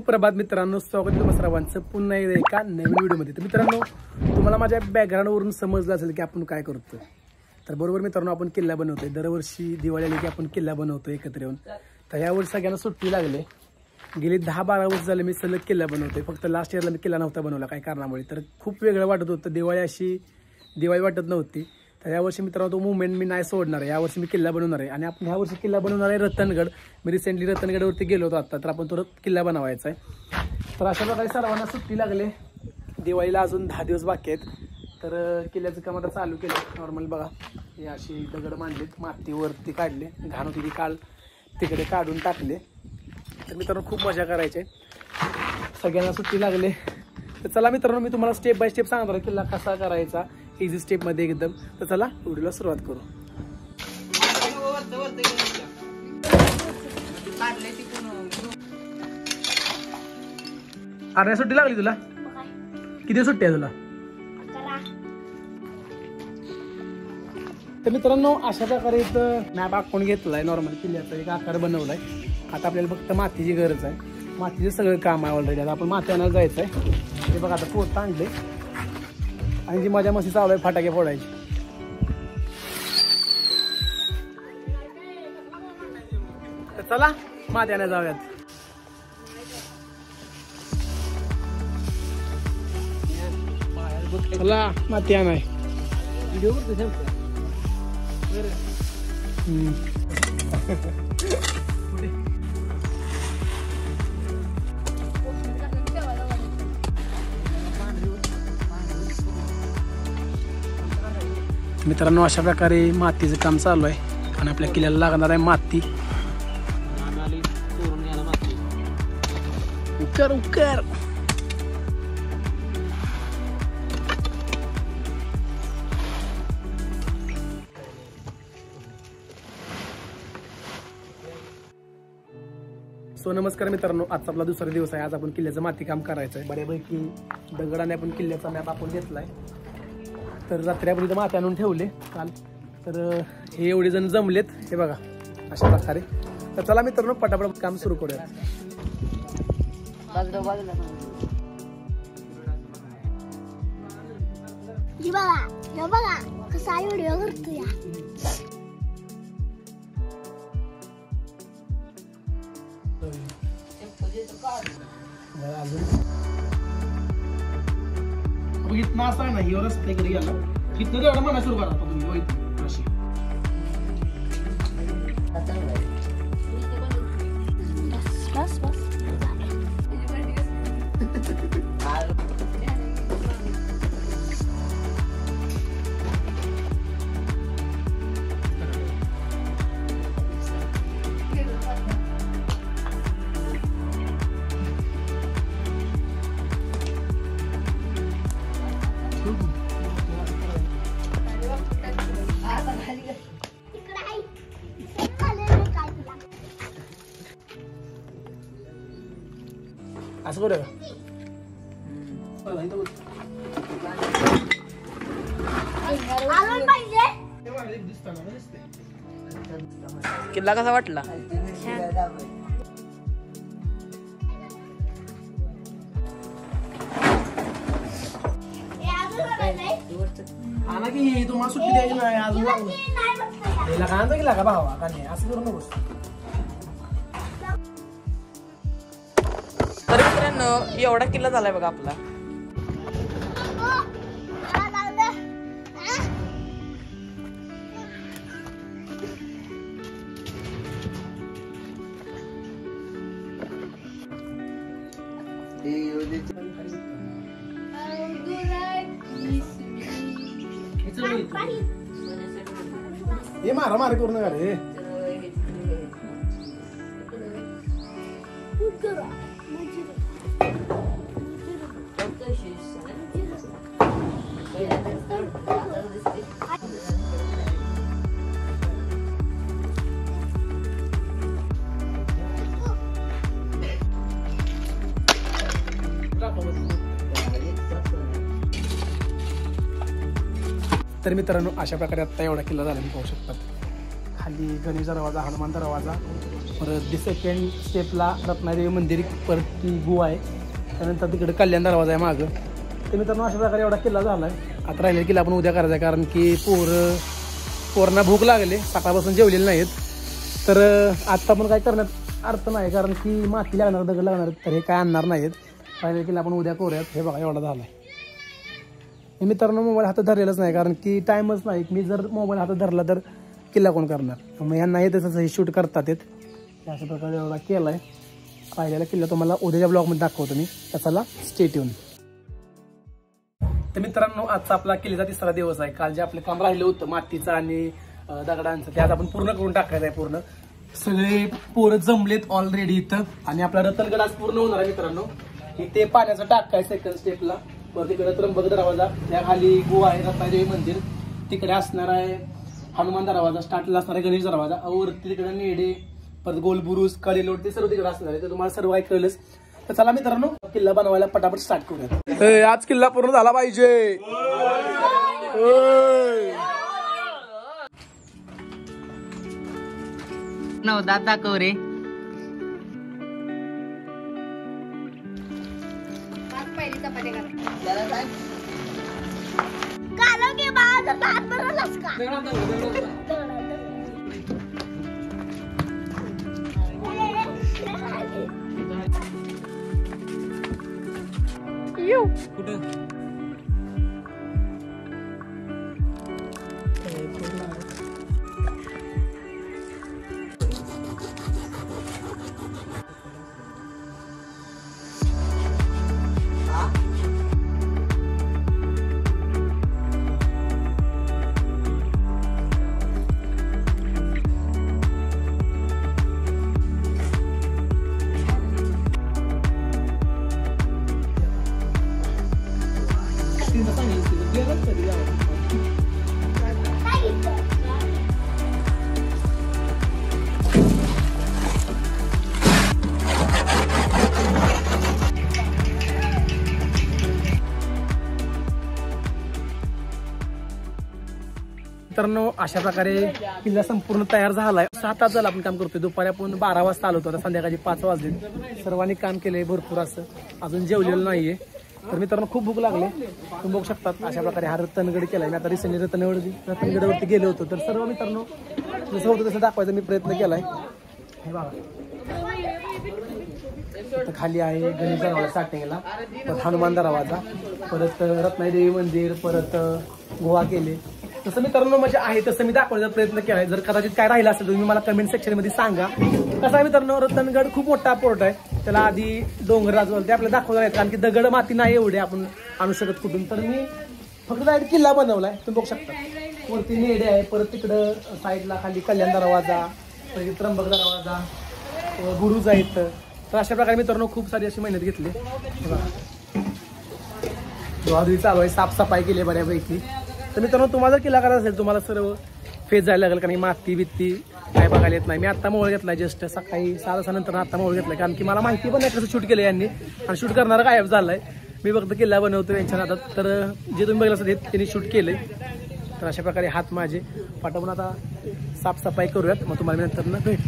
सुप्रभात मित्रांनो, स्वागत आहे तुम्हा सर्वांचं पुन्हा एका नवीन व्हिडिओमध्ये। तर मित्रांनो, तुम्हाला माझ्या बॅकग्राऊंडवरून समजलं असेल की आपण काय करतो। तर बरोबर मित्रांनो, आपण किल्ला बनवतोय। दरवर्षी दिवाळी आली की आपण किल्ला बनवतो एकत्र येऊन। तर यावर्षी सगळ्यांना सुट्टी लागली। गेली 10-12 वर्ष झाले मी सलग किल्ला बनवतोय। फक्त लास्ट इयरला मी किल्ला नव्हता बनवला काही कारणामुळे। तर खूप वेगळं वाटत होतं, दिवाळी अशी दिवाळी वाटत नव्हती। तर यावर्षी मित्रांनो तो मुवमेंट मी नाही सोडणार आहे। यावर्षी मी किल्ला बनवणार आहे आणि आपण यावर्षी किल्ला बनवणार आहे रतनगड। मी रिसेंटली रतनगडवरती गेलो होतो आता, तर आपण तो किल्ला बनवायचा आहे। तर अशा प्रकारे सर्वांना सुट्टी लागले। दिवाळीला अजून 10 दिवस बाकी आहेत। तर किल्ल्याचं काम आता चालू केलं। नॉर्मल बघा, हे अशी दगड मांडलेत, मातीवरती काढले, घाण होती ती काल तिकडे काढून टाकले। तर मित्रांनो खूप मजा करायची, सगळ्यांना सुट्टी लागले। तर चला मित्रांनो, मी तुम्हाला स्टेप बाय स्टेप सांगणार आहे किल्ला कसा करायचा, इझी स्टेप मध्ये एकदम। तर चला व्हिडिओला सुरुवात करू। अरे सुट्टी लागली तुला? किती सुट्टी आहे तुला? तर मित्रांनो अशा प्रकारे इथं मॅप आखून घेतलाय, नॉर्मल किल्ल्याचा एक आकार बनवलाय। आता आपल्याला फक्त मातीची गरज आहे, मातीचं सगळं काम आहे ऑलरेडी। आता आपण माती आणायला जायचं आहे। हे बघा, आता पोत आणले आणि जी मजा मस्ती चालू आहे फटाके फोडायची। तर चला माती आणायला जाऊयात। चला माती आणाय। व्हिडिओ करतो मित्रांनो, अशा प्रकारे मातीचं काम चालू आहे आणि आपल्या किल्ल्याला लागणार आहे माती। उकर उकर सो नमस्कार मित्रांनो, आजचा आपला दुसरा दिवस आहे। आज आपण किल्ल्याचं माती काम करायचं आहे। बऱ्यापैकी दगडाने आपण किल्ल्याचा मॅप आपण घेतलाय। तर रात्री आपण इथं माती आणून ठेवले काल। तर हे एवढे जण जमलेत, हे बघा अशा प्रकारे। तर चला मित्रांनो पटापट काम सुरू करूया। कसा व्हिडिओ करतो इथं असं आहे ना, ही रस्ते घरी गेला इथं एवढं म्हणा सुरू करा तुम्ही अशी। बस बस असं करूया किल्ला कसा वाटला? आणा की तुम्हाला सुट्टी द्यायची नाही अजून का गेला का भावा का नाही, असं करू नकोस। तर मित्रांनो एवढा किल्ला झालाय बघा आपला। हे मारा मारा करू नका रे। तर मित्रांनो अशा प्रकारे आता एवढा किल्ला झाला, मी पाहू शकतात। खाली गणेश दरवाजा, हनुमान दरवाजा, परत सेकंड स्टेपला रत्नादेवी मंदिर, परत ती गुहा आहे, त्यानंतर तिकडे कल्याण दरवाजा आहे मागं. तर मित्रांनो अशा प्रकारे एवढा किल्ला झाला आहे. आता राहिलेला किल्ला आपण उद्या करायचा आहे, कारण की पोरांना भूक लागले, सकाळपासून जेवलेले नाहीत. तर आत्ता पण काय करण्यात अर्थ नाही, कारण की माती लागणार, दगड लागणार, तर हे काय आणणार नाहीत. राहिलेला किल्ला आपण उद्या करूयात. हे बघा एवढा झाला आहे. मित्रांनो मोबाईल हातात धरलेलाच नाही, कारण की टाईमच नाही. मी जर मोबाईल हातात धरला तर किल्ला कोण करणार. मग ह्यांना येत तसं हे शूट करतात येत. अशा प्रकारे एवढा केला आहे. राहिलेला किल्ला तुम्हाला उद्याच्या ब्लॉगमध्ये दाखवतो मी, त्याला स्टे ट्यून. तर मित्रांनो आजचा आपला किल्ल्याचा 3रा दिवस आहे. काल जे आपलं काम राहिलं होतं मातीचं आणि दगडांचं, ते आज आपण पूर्ण करून टाकायचं आहे. पूर्ण सगळे पोरं जमलेत ऑलरेडी इथं, आणि आपला रतनगड आज पूर्ण होणार आहे मित्रांनो. इथे पाण्याचा टाका आहे सेकंड स्टेपला, परत तिकडे त्र्यंबक दरवाजा, त्या खाली गुहा आहे, रत्नादेवी मंदिर, तिकडे असणार आहे हनुमान दरवाजा, स्टार्टला असणार आहे गणेश दरवाजा, वरती तिकडे नेडे, परत गोलबुरुज, कडेलोट, ते सर्व तिकडे असणार आहे. तर तुम्हाला सर्व काय कळलंच. तर चला मित्रांनो किल्ला बनवायला पटापट स्टार्ट करूया. आज किल्ला पूर्ण झाला पाहिजे. नवदात दाखव रे. मित्रांनो अशा प्रकारे किल्ला संपूर्ण तयार झालाय. 6 तास झाला आपण काम करतोय. दुपारी आपण 12 वाजता आलो होतो, संध्याकाळी 5 वाजले. सर्वांनी काम केलंय भरपूर असं, अजून जेवलेलं नाहीये. तर मित्रांनो खूप भूक लागले, तुम्ही बघू शकतात. अशा प्रकारे हा रतनगड केलाय. मी आता रिसेंटली रतनगडावरती गेलो होतो. तर सर्व मित्रांनो जसं होतं तसं दाखवायचा मी प्रयत्न केलाय. हे बघा खाली आहे गणेश दरवाजा स्टार्टिंगला, परत हनुमान दरवाजा, परत रत्नादेवी मंदिर, परत गोवा केले. तसं मित्रांनो म्हणजे आहे तसं मी दाखवण्याचा प्रयत्न केलाय. जर कदाचित काय राहिलं असेल तर तुम्ही मला कमेंट सेक्शन मध्ये सांगा. कसं आहे मित्रांनो, रतनगड खूप मोठा पोर्ट आहे. त्याला आधी डोंगर राजवल ते आपल्याला दाखवणार आहेत, कारण की दगड माती नाही एवढे आपण आणू शकत कुठून. तर मी फक्त डायरेक्ट किल्ला बनवलाय, तुम्ही बघू शकता. वरती नेडे आहे, परत तिकडं साईडला खाली कल्याण दरवाजा, परत त्र्यंबक दरवाजा, बुरुज आहेत. तर अशा प्रकारे मित्रांनो खूप सारी अशी मेहनत घेतली. धुवाधुवी चालू आहे, साफसफाई केली बऱ्यापैकी. तर मित्रांनो तुम्हाला जर किल्ला करायचा असेल तुम्हाला सर्व फेज जायला लागेल, कारण माती बित्ती काय बघायला येत नाही. मी आत्ता मोबाईल घेतला जस्ट सकाळी 6 नंतर आत्ता मोबाईल घेतला, कारण की मला माहिती पण नाही कसं शूट केलं यांनी, आणि शूट करणारा गायब झालाय. मी फक्त किल्ला बनवतो यांच्या नादात. तर जे तुम्ही बघितलं असेल त्यांनी शूट केलंय. तर अशा प्रकारे हात माझे पाठवून आता साफसफाई करूयात, मग तुम्हाला नंतर ना भेट.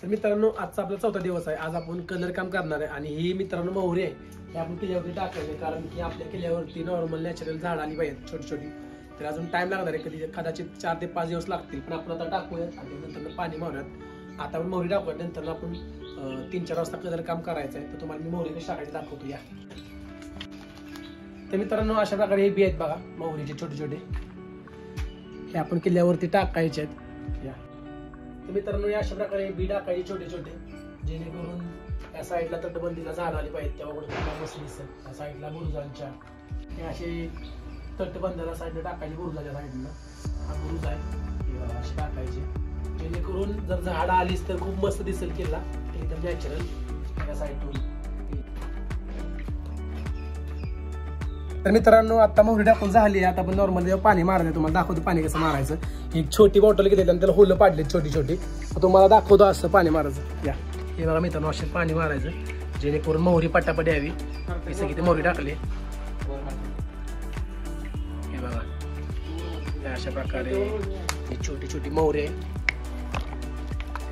तर मित्रांनो आजचा आपला 4था दिवस आहे. आज आपण कलर काम करणार आहे, आणि ही मित्रांनो मोहरी आहे, हे आपण किल्ल्यावरती टाकायचे, कारण की आपल्या किल्ल्यावरती नॉर्मल नॅचरल झाड आली पाहिजेत छोटी छोटी. तर अजून टाइम लागणार आहे, कदाचित 4 ते 5 दिवस लागतील. पण आपण आता टाकूयात आणि नंतर पाणी मारूयात. आता आपण मोहरी टाकूयात, नंतर आपण 3-4 वाजता कलर काम करायचं आहे. तर तुम्हाला मी मोहरी कशी टाकायची दाखवतो या. तर मित्रांनो अशा प्रकारे हे बी आहेत बघा, मोहरीचे छोटे छोटे, हे आपण किल्ल्यावरती टाकायचे आहेत या. तर मित्रांनो या अशा प्रकारे बी टाकायचे छोटे छोटे, जेणेकरून या साईडला तटबंदीला झाड आली पाहिजे, तेव्हा कुठे बसली दिसेल. या साईडला बुरुजांच्या हे असे तटबंदाला साईडला टाकायची, बुरुजाच्या साईडला हा बुरुज आहे, अशी टाकायची, जेणेकरून जर झाडं आलीच तर खूप मस्त दिसेल किल्ला एकदम नॅचरल या साईडून. तर मित्रांनो आता मोहरी टाकून झाली. आता आपण नॉर्मल पाणी मारायचं, तुम्हाला दाखवतो पाणी कसं मारायचं. एक छोटी बॉटल घेतली आणि त्याला होलं पाडले छोटी छोटी, तुम्हाला दाखवतो असं पाणी मारायचं या. हे बघा मित्रांनो असे पाणी मारायचं, जेणेकरून मोहरी पटापट यावी. हे सगळी मोहरी टाकली, हे बघा अशा प्रकारे ही छोटी छोटी मोहरी आहे.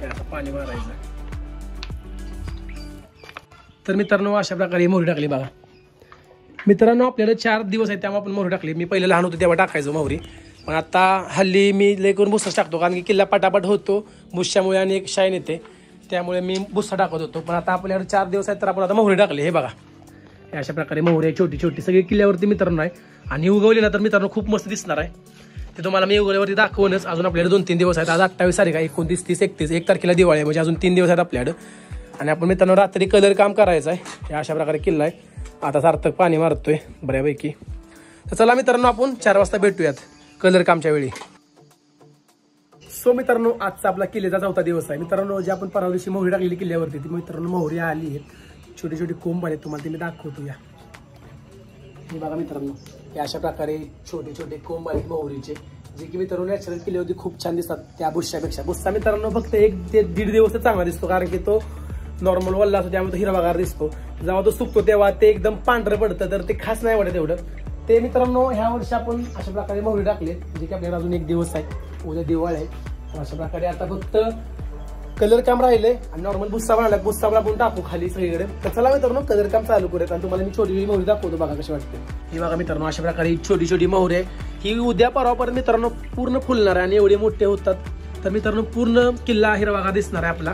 आता पाणी मारायचं. तर मित्रांनो अशा प्रकारे मोहरी टाकली बघा. मित्रांनो आपल्याला 4 दिवस आहे त्यामुळे आपण मोहरी टाकली. मी पहिले लहान होतो तेव्हा टाकायचो मोहरी, पण आता हल्ली मी लय करून भुस्साच टाकतो, कारण की किल्ला पटापट होतो भुस्सामुळे आणि एक शाईन येते, त्यामुळे मी भुस्सा टाकत होतो. पण आता आपल्याकडे 4 दिवस आहेत तर आपण आता मोहरी टाकली. हे बघा हे अशा प्रकारे मोहरी आहे छोटी छोटी सगळी किल्ल्यावरती मित्रांनो आहे. आणि उगवली ना तर मित्रांनो खूप मस्त दिसणार आहे. ते तुम्हाला मी उगवल्यावरती दाखवूनच. अजून आपल्याकडे 2-3 दिवस आहेत. आज 28 तारीख आहे, 29, 30, 31 1 तारखेला दिवाळी आहे, म्हणजे अजून 3 दिवस आहेत आपल्याकडे. आणि आपण मित्रांनो रात्री कलर काम करायचं आहे. हे अशा प्रकारे किल्ला आहे. आता सार्थक पाणी मारतोय बऱ्यापैकी. तर चला मित्रांनो आपण 4 वाजता भेटूयात कलर कामच्या वेळी. सो मित्रांनो आजचा आपला किल्ल्याचा 4था दिवस आहे. मित्रांनो जे आपण परवा दिवशी मोहरी टाकलेली किल्ल्यावरती ती मित्रांनो मोहरी आली आहे. छोटी छोटी कोंब आले, तुम्हाला ते मी दाखवतो. या हे बघा मित्रांनो हे अशा प्रकारे छोटे छोटे कोंब आले मोहरीचे, जे की मित्रांनो नॅचरल किल्ल्यावरती खूप छान दिसतात त्या बुश्शापेक्षा. बुस्सा मित्रांनो फक्त 1 ते 1.5 दिवस चांगला दिसतो, कारण की तो नॉर्मल वल्ला असतो त्यामुळे तो हिरवागार दिसतो. जेव्हा तो सुकतो तेव्हा ते एकदम पांढरं पडतं, तर ते खास नाही वाटत एवढं. ते मित्रांनो ह्या वर्षी आपण अशा प्रकारे मोहरी टाकले, जे की आपल्याला अजून 1 दिवस आहे, उद्या दिवाळी आहे. अशा प्रकारे आता फक्त कलर काम राहिले आणि नॉर्मल भुस्सा बनवला. भुस्सा आपण टाकू खाली सगळीकडे. तर चला मित्रांनो कलर काम चालू करूयात आणि तुम्हाला मी छोटी छोटी मोहरी दाखवतो बघा कशी वाटते. ही बघा मित्रांनो अशा प्रकारे छोटी छोटी मोहरी आहे. ही उद्या परवापर्यंत मित्रांनो पूर्ण फुलणार आहे आणि एवढे मोठे होतात. तर मित्रांनो पूर्ण किल्ला हिरवागार दिसणार आहे आपला,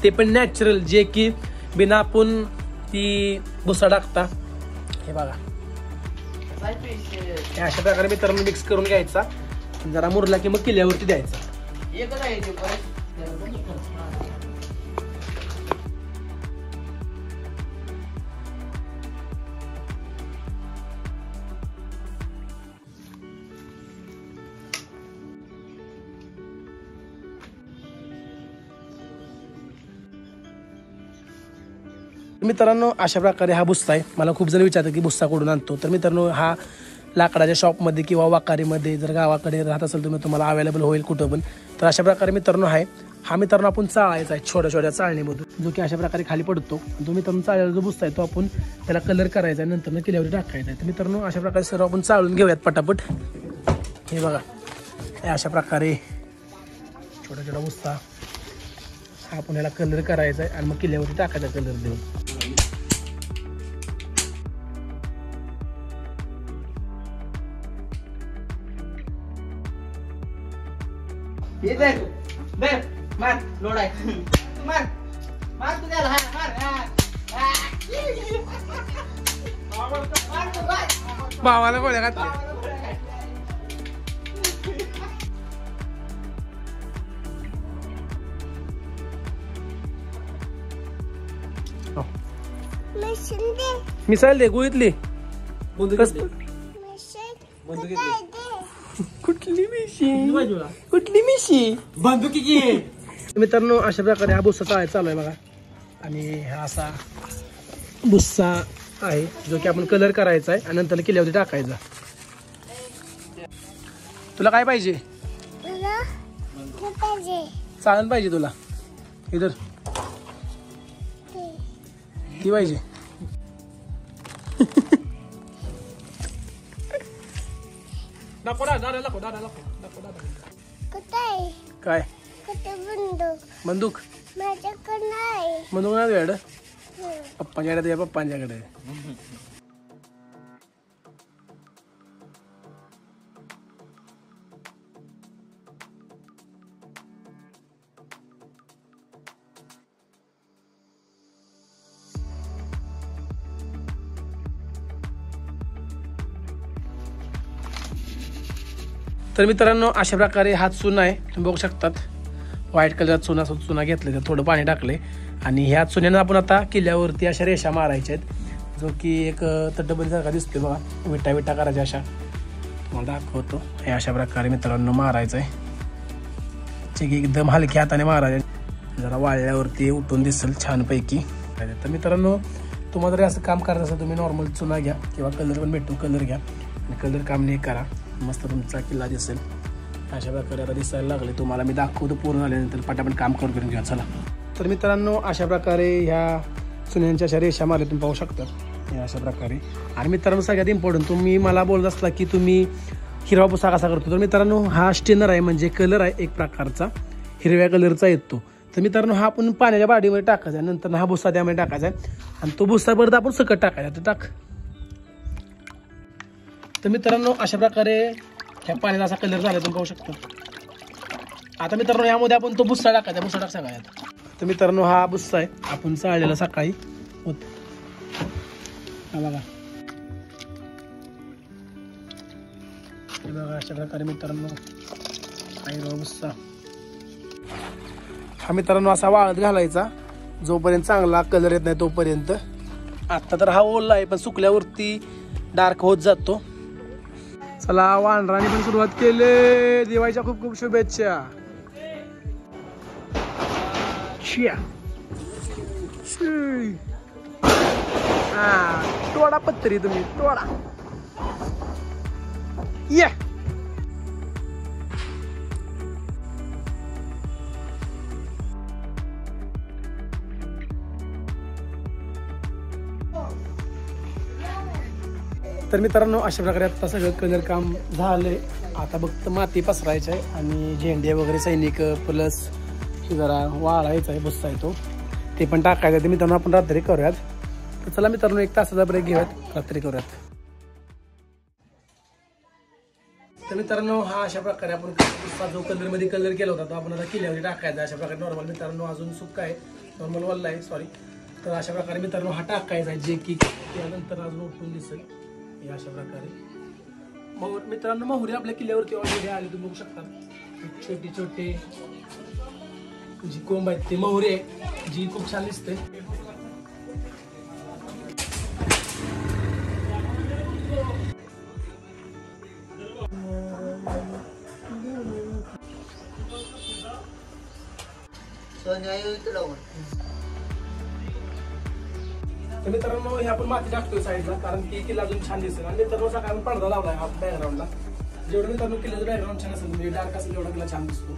ते पण नॅचरल, जे की बिना आपण ती भुस्सा टाकता. हे बघा हे अशा प्रकारे मित्रांनो मिक्स करून घ्यायचा. जरा मुरला की मग किल्ल्यावरती द्यायचा. मित्रांनो अशा प्रकारे हा भुस्सा आहे. मला खूप जण विचारतात की भुस्सा कुठून आणतो. तर मित्रांनो हा लाकडाच्या शॉपमध्ये किंवा वाकारीमध्ये जर गावाकडे राहत असेल तर तुम्हाला अवेलेबल होईल कुठं पण. तर अशा प्रकारे मित्रांनो आहे हा. मित्रांनो आपण चाळायचा आहे छोट्या छोट्या चाळणीमधून, जो की अशा प्रकारे खाली पडतो. तो मित्रांनो चाळलेला जो भुस्सा आहे तो आपण त्याला कलर करायचा आहे, नंतर किल्ल्यावर टाकायचा आहे. तर मित्रांनो अशा प्रकारे सर्व आपण चाळून घेऊयात पटापट. हे बघा हे अशा प्रकारे छोटा छोटा भुस्सा हा आपण याला कलर करायचा आहे आणि मग किल्ल्यावरती टाकायचा कलर देऊन. मार लोड आहे. मार मार तू त्याला. भावाला गोळ्या घातल्या. मिसाईल दे गुळीतली. कुठली मिशी बंदुकी. मित्रांनो अशा प्रकारे हा भुस्सा चालू आहे बघा. आणि हा असा भुस्सा आहे जो की आपण कलर करायचा आहे आणि नंतर किल्ल्यावरती टाकायचा. तुला काय पाहिजे? चालन पाहिजे तुला? इधर ती पाहिजे. काय बंदूक? बंदूक नाही तुझ्याकडे? पप्पांच्याकडे तुझ्या पप्पांच्याकडे. तर मित्रांनो अशा प्रकारे हा चुना आहे, तुम्ही बघू शकतात. व्हाईट कलरचा चुना घेतला, त्यात थोडं पाणी टाकले आणि ह्या चुन्यानं आपण आता किल्ल्यावरती अशा रेषा मारायच्या आहेत, जो की एक तटबंदीसारखा दिसतोय बघा. विटा विटा करायच्या अशा, तुम्हाला दाखवतो. हे अशा प्रकारे मित्रांनो मारायचं आहे, जे की एकदम हलक्या हाताने मारायचे. जरा वाळल्यावरती उठून दिसेल छानपैकी. तर मित्रांनो तुम्हाला जर असं काम करायचं असेल तुम्ही नॉर्मल चुना घ्या किंवा कलर पण भेटतो, कलर घ्या आणि कलर काम नाही करा, मस्त तुमचा किल्ला दिसेल. अशा प्रकारे आता दिसायला लागले तुम्हाला. मी दाखवतो पूर्ण झाल्यानंतर पटापट काम करून घ्या. चला. तर मित्रांनो अशा प्रकारे ह्या चुन्यांच्या अशा रेषा मारल्या तुम्ही पाहू शकता हे अशा प्रकारे. आणि मित्रांनो सगळ्यात इम्पॉर्टंट, तुम्ही मला बोलत असला की तुम्ही हिरवा भुस्सा कसा करतो, तर मित्रांनो हा स्टेनर आहे, म्हणजे कलर आहे एक प्रकारचा हिरव्या कलरचा येतो. तर मित्रांनो हा आपण पाण्याच्या बाडीमध्ये टाकायचा आहे, नंतर हा भुस्सा त्यामध्ये टाकायचा आहे आणि तो भुस्सा परत आपण सकट टाकायचा. तर टाक. तर मित्रांनो अशा प्रकारे ह्या पाण्याचा असा कलर झाला तुम्ही पाहू शकता. आता मित्रांनो यामध्ये आपण तो भुस्सा टाकायचा. भुस्सा टाक सगळ्यात. तर मित्रांनो हा भुस्सा आहे आपण चाळलेला सकाळी होत. हा बघा, हे बघा अशा प्रकारे मित्रांनो आहे भुस्सा. हा मित्रांनो असा वाळत घालायचा जोपर्यंत चांगला कलर येत नाही तोपर्यंत. आता तर हा ओला आहे पण सुकल्यावरती डार्क होत जातो. चला वानराने पण सुरुवात केली. दिवाळीच्या खूप खूप शुभेच्छा. तोडा पत्तरी तुम्ही तोडा. ये तर मित्रांनो अशा प्रकारे आता सगळं कलर काम झालंय. आता फक्त माती पसरायचं आहे आणि झेंडे वगैरे सैनिक प्लस जरा वाळायचा आहे भुस्सा आहे तो ते पण टाकायचं. ते मित्रांनो आपण रात्री करूयात. तर चला मित्रांनो 1 तासाचा ब्रेक घेऊयात, रात्री करूयात. तर मित्रांनो हा अशा प्रकारे आपण भुस्सा जो कलरमध्ये कलर केला होता तो आपण आता किल्ल्यावर टाकायचा. अशा प्रकारे नॉर्मल मित्रांनो अजून सुक्का आहे, नॉर्मल वल्ला आहे सॉरी. तर अशा प्रकारे मित्रांनो हा टाकायचा आहे जे की त्यानंतर अजून उठून दिसेल. अशा प्रकारे मित्रांनो मोहरी आपल्या किल्ल्यावरती ऑलरेडी आली तुम्ही बघू शकता. छोटे छोटे जी कोंब आहेत ते मोहरी आहे जी खूप छान दिसते. तर मित्रांनो हे आपण माती टाकतोय साईडला कारण की किल्ला अजून छान दिसेल. आणि मित्रांनो सकाळी पडदा लावलाय हा बॅकग्राऊंडला. जेवढं मित्रांनो किल्ल्याचं बॅकग्राऊंड छान असेल म्हणजे डार्क असेल तेवढा किल्ला छान दिसतो.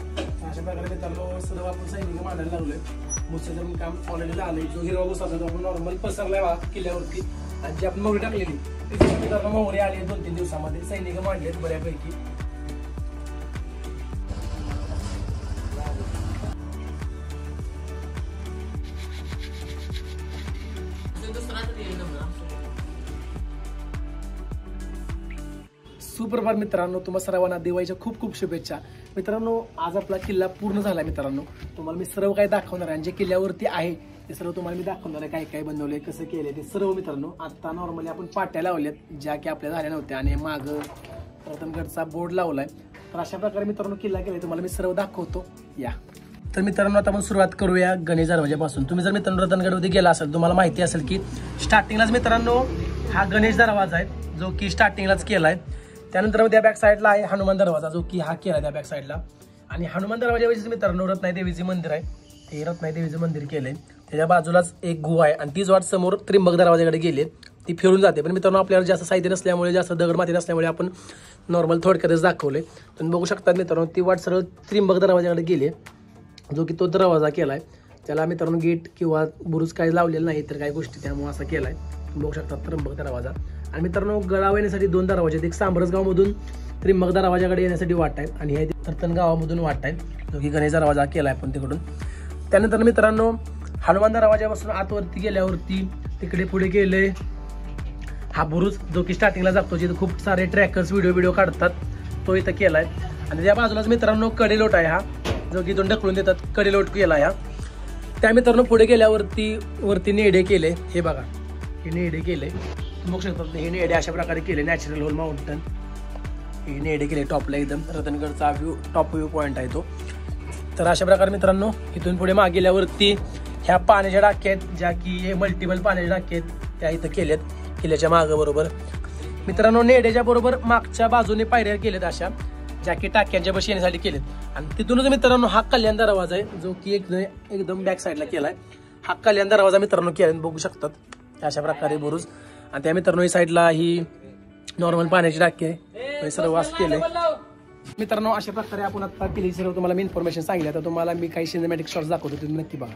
अशा प्रकारे मित्रांनो सर्व आपण सैनिक मांडायला लागलोय. भुस्साचं काम ऑलरेडी झालंय. जो हिरवा भुस्सा तो आपण नॉर्मल पसरलाय किल्ल्यावरती आणि जी आपण मोहरी टाकलेली ती मित्रांनो मोहरी आली 2-3 दिवसामध्ये. सैनिक मांडलेत बऱ्यापैकी. सुप्रभात मित्रांनो, तुम्हा सर्वांना दिवाळीच्या खूप खूप शुभेच्छा. मित्रांनो आज आपला किल्ला पूर्ण झाला. मित्रांनो तुम्हाला मी सर्व काही दाखवणार आहे आणि जे किल्ल्यावरती आहे ते सर्व तुम्हाला मी दाखवणार आहे. काय काय बनवलंय कसं केलंय ते सर्व. मित्रांनो आता नॉर्मली आपण पाट्या लावल्यात ज्या की आपल्या झाल्या नव्हत्या आणि मागं प्रथमगडचा बोर्ड लावलाय. तर अशा प्रकारे मित्रांनो किल्ला केलाय तुम्हाला मी सर्व दाखवतो या. तर मित्रांनो आता आपण सुरुवात करूया गणेश दरवाजापासून. तुम्ही जर मित्रांनो रतनगडमध्ये गेला असेल तुम्हाला माहिती असेल की स्टार्टिंगलाच मित्रांनो हा गणेश दरवाजा आहे जो की स्टार्टिंगलाच केलाय. त्यानंतर त्या बॅक साईडला आहे हनुमान दरवाजा जो की हा केला त्या बॅक साईडला. आणि हनुमान दरवाजावरच मित्रांनो रत्नाई देवीचे मंदिर आहे. ते रत्नाई देवीचं मंदिर केलंय. त्याच्या बाजूलाच एक गुहा आहे आणि तीच वाट समोर त्रिंबक दरवाजाकडे गेले ती फिरून जाते. पण मित्रांनो आपल्याला जास्त साहित्य नसल्यामुळे जास्त दगड माती नसल्यामुळे आपण नॉर्मल थोडक्यातच दाखवले. तुम्ही बघू शकता मित्रांनो ती वाट सरळ त्रिंबक दरवाजाकडे गेले जो की तो दरवाजा केलाय. त्याला मित्रांनो गेट किंवा बुरुज काही लावलेलं नाही तर काही गोष्टी त्यामुळे असा केलाय. तुम्ही बघू शकता त्रिंबक दरवाजा. आणि मित्रांनो गडावर येण्यासाठी 2 दरवाजे आहेत. एक सांबरसगावमधून त्रिंबक दरवाजाकडे येण्यासाठी वाट आहे आणि हे रतन गावामधून वाट आहे जो की गणेश दरवाजा केला आहे आपण तिकडून. त्यानंतर मित्रांनो हनुमान दरवाजापासून आतवरती गेल्यावरती तिकडे पुढे गेले हा बुरुज जो की स्टार्टिंगला जातो जिथे खूप सारे ट्रॅकर्स व्हिडिओ काढतात तो इथं केलाय. आणि त्या बाजूलाच मित्रांनो कडेलोट आहे हा जो की दोन ढकलून देतात कडेलोट केला हा. त्या मित्रांनो पुढे गेल्यावरती वरती नेडे केले. हे बघा हे नेडे केले बघू शकता. हे नेडे अशा प्रकारे केले. नॅचरल होल माउंटन हे नेडे केले टॉपला एकदम. रतनगडचा टॉप व्ह्यू पॉईंट आहे तो. तर अशा प्रकारे मित्रांनो इथून पुढे मागे गेल्यावरती ह्या पाण्याच्या टाक्या आहेत ज्या की हे मल्टिपल पाण्याच्या टाक्या आहेत त्या इथं केल्यात किल्ल्याच्या मागं बरोबर. मित्रांनो नेडेच्या बरोबर मागच्या बाजूने पायऱ्या केल्यात अशा ज्या की टाक्यांच्या बशी येण्यासाठी केलेत. आणि तिथूनच मित्रांनो हा कल्याण दरवाजा आहे जो की एकदम बॅक साईडला केलाय. हा कल्याण दरवाजा मित्रांनो केला बघू शकतात अशा प्रकारे बुरुज. आणि त्या मित्रांनो ही साईडला ही नॉर्मल पाण्याची टाकी आहे सर्व वास केले. मित्रांनो अशा प्रकारे आपण आता केली सर्व तुम्हाला मी इन्फॉर्मेशन सांगितलं. तर तुम्हाला मी काही सिनेमॅटिक शॉट्स दाखवतो तुम्ही नक्की बघा.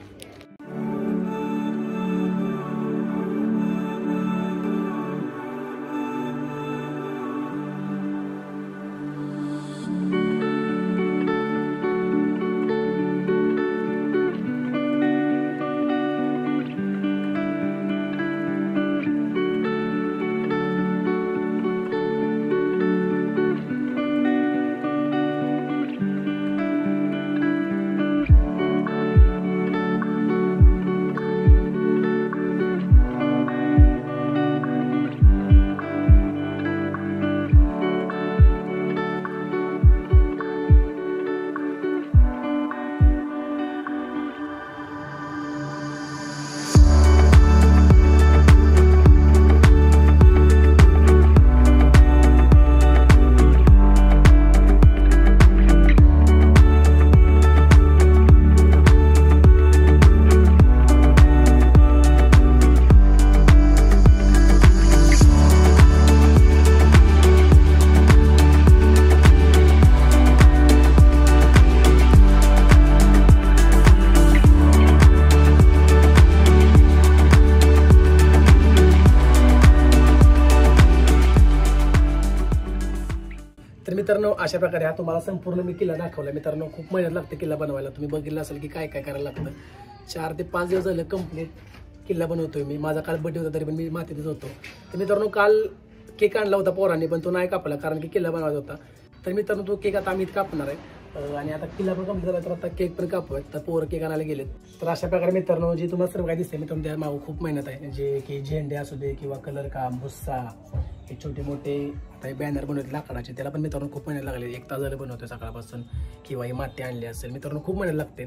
तर मित्रांनो अशा प्रकारे हा तुम्हाला संपूर्ण मी किल्ला दाखवला. मित्रांनो खूप मेहनत लागते किल्ला बनवायला. तुम्ही बघितलं असेल की काय काय करायला लागतं. 4 ते 5 दिवस झालं कंप्लीट किल्ला बनवतोय मी. माझा काल बड्डे होता तरी पण मी मातीतच होतो. तर मित्रांनो काल केक आणला होता पोरांनी पण तो नाही कापला कारण की किल्ला बनवायचा होता. तर मित्रांनो तो केक आता आम्ही कापणार आहे आणि आता किल्ला पण कंप्लीट झाला तर आता केक पण कापूयात. तर पोरं केक आणायला गेलेत. तर अशा प्रकारे मित्रांनो जे तुम्हाला सर्व काय दिसते मित्रांनो त्या मागं खूप मेहनत आहे. जे की झेंडे असू दे किंवा कलर काम भुस्सा हे छोटे मोठे काही बॅनर बनवले लाकडाचे त्याला पण मित्रांनो खूप मेहनत लागले. 1 तास झालं बनवतोय सकाळपासून किंवा ही माती आणली असेल मित्रांनो खूप मेहनत लागते.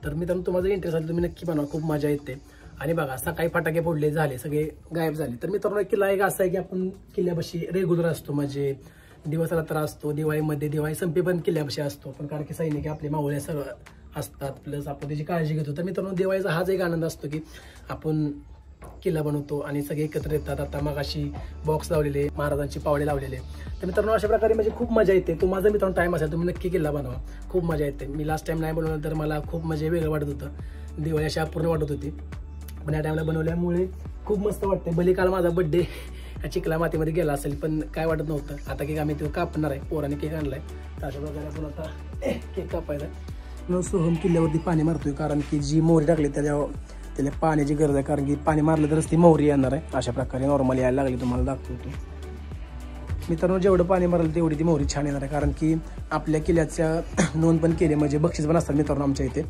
तर मित्रांनो तुम्हाला जर इंटरेस्ट असेल तुम्ही नक्की बनवा. खूप मजा येते. आणि बघा सकाळी फटाके फोडले झाले सगळे गायब झाले. तर मित्रांनो किल्ला एक असा आहे की आपण किल्ल्यापाशी रेग्युलर असतो. म्हणजे दिवसाला त्रास असतो. दिवाळीमध्ये दिवाळी संपेपर्यंत किल्ल्यापाशी असतो. पण कारण की सैनिक आपले मावळे सर्व असतात प्लस आपण त्याची काळजी घेतो. तर मित्रांनो दिवाळीचा हाच एक आनंद असतो की आपण किल्ला बनवतो आणि सगळे एकत्र येतात. आता मगाशी बॉक्स लावलेले महाराजांची पावडे लावलेले. तर मित्रांनो अशा प्रकारे म्हणजे खूप मजा येते. तुम्हाला मित्रांनो टाइम असेल तुम्ही नक्की किल्ला बनवा. खूप मजा येते. मी लास्ट टाइम नाही बनवलं तर मला खूप म्हणजे वेगळं वाटत होतं. दिवाळी अशी अपूर्ण वाटत होती पण या टाइमला बनवल्यामुळे खूप मस्त वाटते. भले काल माझा बड्डे चिखला मातीमध्ये गेला असेल पण काय वाटत नव्हतं. आता केक आम्ही तो कापणार आहे. पोराने केक आणलाय. तर अशा प्रकारे आपण आता केक कापायचा आहे. सोहम किल्ल्यावरती पाणी मारतोय कारण की जी मोहरी टाकली त्याला पाण्याची गरज आहे. कारण की पाणी मारलं तरच ती मोहरी येणार आहे. अशा प्रकारे नॉर्मली यायला लागली तुम्हाला दाखवतो. मित्रांनो जेवढं पाणी मारलं तेवढी ती मोहरी छान येणार आहे. कारण की आपल्या किल्ल्याच्या नोंद पण केली म्हणजे बक्षीस पण असतात मित्रांनो आमच्या इथे.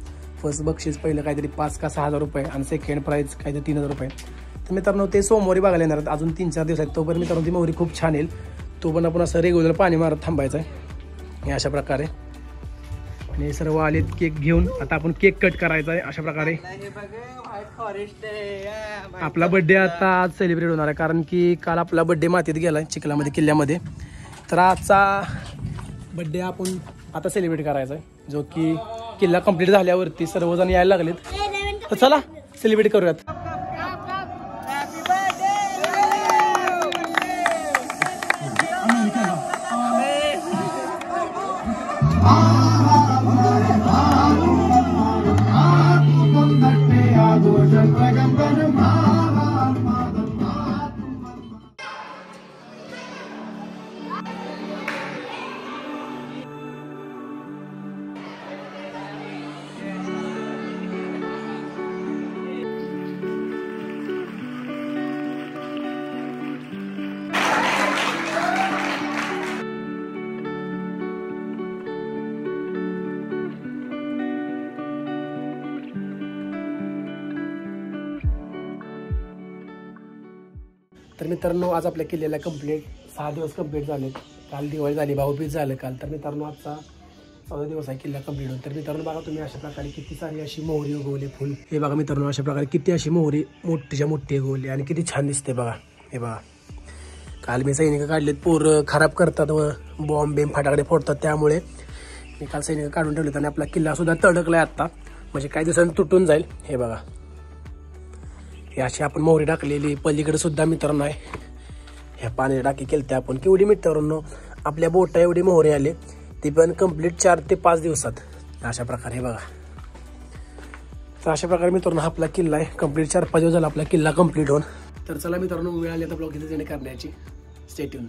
फर्स्ट बक्षीस पहिलं काहीतरी 5 का 6 हजार रुपये आणि सेकंड प्राईज काहीतरी 3000 रुपये. तर मित्रांनो ते सोमवारी बघायला येणार आहेत. अजून 3-4 दिवस आहेत. तोपर्यंत मित्रांनो ती मोहरी खूप छान येईल. तो पण आपण असं रेग्युलर पाणी मारत थांबायचं आहे अशा प्रकारे. आणि सर्व आलेत केक घेऊन. आता आपण केक कट करायचा आहे अशा प्रकारे. आपला बड्डे आता आज सेलिब्रेट होणार आहे कारण की काल आपला बड्डे मातीत गेला चिखलामध्ये किल्ल्यामध्ये. तर आजचा बड्डे आपण आता सेलिब्रेट करायचा आहे जो की किल्ला कंप्लीट झाल्यावरती सर्वजण यायला लागलेत. तर चला सेलिब्रेट करूयात. तर मित्रांनो आज आपल्या किल्ल्याला कंप्लीट 6 दिवस कंप्लीट झाले. काल दिवाळी झाली भाऊबीज झालं काल. तर मित्रांनो आजचा 14 दिवस आहे किल्ला कंप्लीट होऊन. तर मित्रांनो बघा तुम्ही अशा प्रकारे किती सारी अशी मोहरी उगवली फुल. हे बघा मित्रांनो अशा प्रकारे किती अशी मोहरी मोठीच्या मोठी उगवली आणि किती छान दिसते बघा. हे बघा काल मी सैनिक काढलेत. पोरं खराब करतात व बॉम्ब बेम फटाकडे फोडतात त्यामुळे मी काल सैनिक काढून ठेवलेत. आणि आपला किल्ला सुद्धा तडकलाय आत्ता म्हणजे काही दिवसांनी तुटून जाईल. हे बघा हे अशी आपण मोहरी टाकलेली. पलीकडे सुद्धा मित्रांनो आहे ह्या पाण्याची टाकी केली आपण. केवढी मित्रांनो आपल्या बोटा एवढी मोहरी आली ती पण कंप्लीट 4 ते 5 दिवसात अशा प्रकारे बघा. तर अशा प्रकारे मित्रांनो हा आपला किल्ला आहे कंप्लीट 4-5 दिवस झाला आपला किल्ला कंप्लीट होऊन. तर चला मित्रांनो वेळ आली आता ब्लॉग इथे करण्याची. Stay tune.